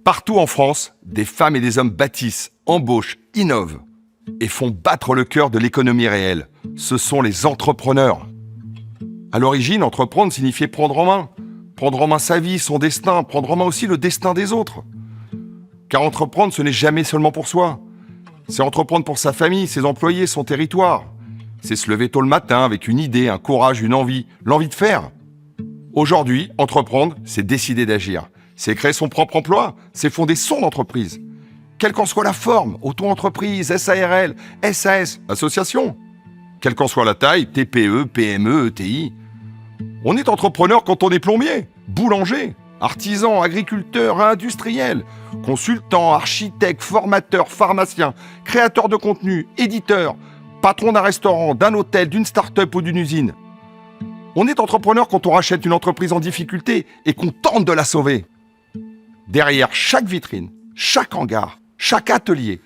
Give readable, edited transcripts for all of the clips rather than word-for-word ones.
Partout en France, des femmes et des hommes bâtissent, embauchent, innovent et font battre le cœur de l'économie réelle. Ce sont les entrepreneurs. À l'origine, entreprendre signifiait prendre en main. Prendre en main sa vie, son destin, prendre en main aussi le destin des autres. Car entreprendre, ce n'est jamais seulement pour soi. C'est entreprendre pour sa famille, ses employés, son territoire. C'est se lever tôt le matin avec une idée, un courage, une envie, l'envie de faire. Aujourd'hui, entreprendre, c'est décider d'agir. C'est créer son propre emploi, c'est fonder son entreprise. Quelle qu'en soit la forme, auto-entreprise, SARL, SAS, association. Quelle qu'en soit la taille, TPE, PME, ETI. On est entrepreneur quand on est plombier, boulanger, artisan, agriculteur, industriel, consultant, architecte, formateur, pharmacien, créateur de contenu, éditeur, patron d'un restaurant, d'un hôtel, d'une start-up ou d'une usine. On est entrepreneur quand on rachète une entreprise en difficulté et qu'on tente de la sauver. Derrière chaque vitrine, chaque hangar, chaque atelier,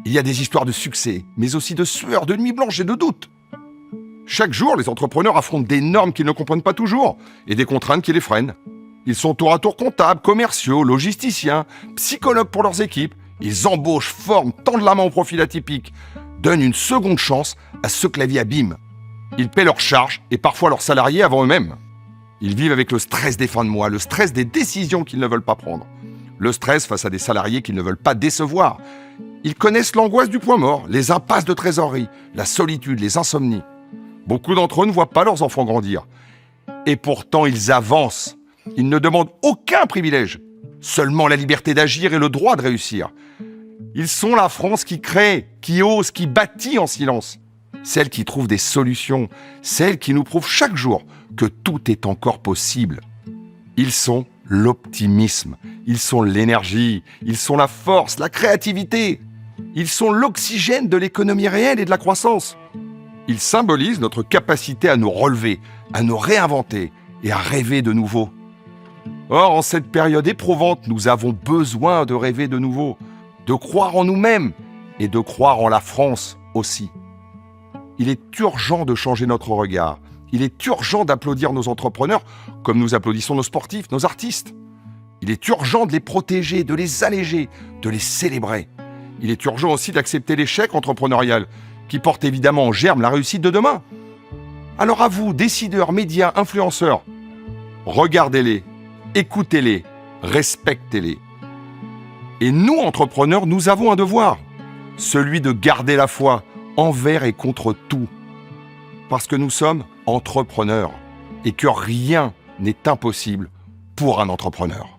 il y a des histoires de succès, mais aussi de sueur, de nuits blanches et de doutes. Chaque jour, les entrepreneurs affrontent des normes qu'ils ne comprennent pas toujours et des contraintes qui les freinent. Ils sont tour à tour comptables, commerciaux, logisticiens, psychologues pour leurs équipes. Ils embauchent, forment, tendent la main aux profils atypiques, donnent une seconde chance à ceux que la vie abîme. Ils paient leurs charges et parfois leurs salariés avant eux-mêmes. Ils vivent avec le stress des fins de mois, le stress des décisions qu'ils ne veulent pas prendre, le stress face à des salariés qu'ils ne veulent pas décevoir. Ils connaissent l'angoisse du point mort, les impasses de trésorerie, la solitude, les insomnies. Beaucoup d'entre eux ne voient pas leurs enfants grandir. Et pourtant, ils avancent. Ils ne demandent aucun privilège, seulement la liberté d'agir et le droit de réussir. Ils sont la France qui crée, qui ose, qui bâtit en silence. Celle qui trouve des solutions, celle qui nous prouve chaque jour que tout est encore possible. Ils sont l'optimisme, ils sont l'énergie, ils sont la force, la créativité. Ils sont l'oxygène de l'économie réelle et de la croissance. Ils symbolisent notre capacité à nous relever, à nous réinventer et à rêver de nouveau. Or, en cette période éprouvante, nous avons besoin de rêver de nouveau, de croire en nous-mêmes et de croire en la France aussi. Il est urgent de changer notre regard. Il est urgent d'applaudir nos entrepreneurs comme nous applaudissons nos sportifs, nos artistes. Il est urgent de les protéger, de les alléger, de les célébrer. Il est urgent aussi d'accepter l'échec entrepreneurial qui porte évidemment en germe la réussite de demain. Alors à vous, décideurs, médias, influenceurs, regardez-les, écoutez-les, respectez-les. Et nous, entrepreneurs, nous avons un devoir, celui de garder la foi envers et contre tout. Parce que nous sommes entrepreneurs et que rien n'est impossible pour un entrepreneur.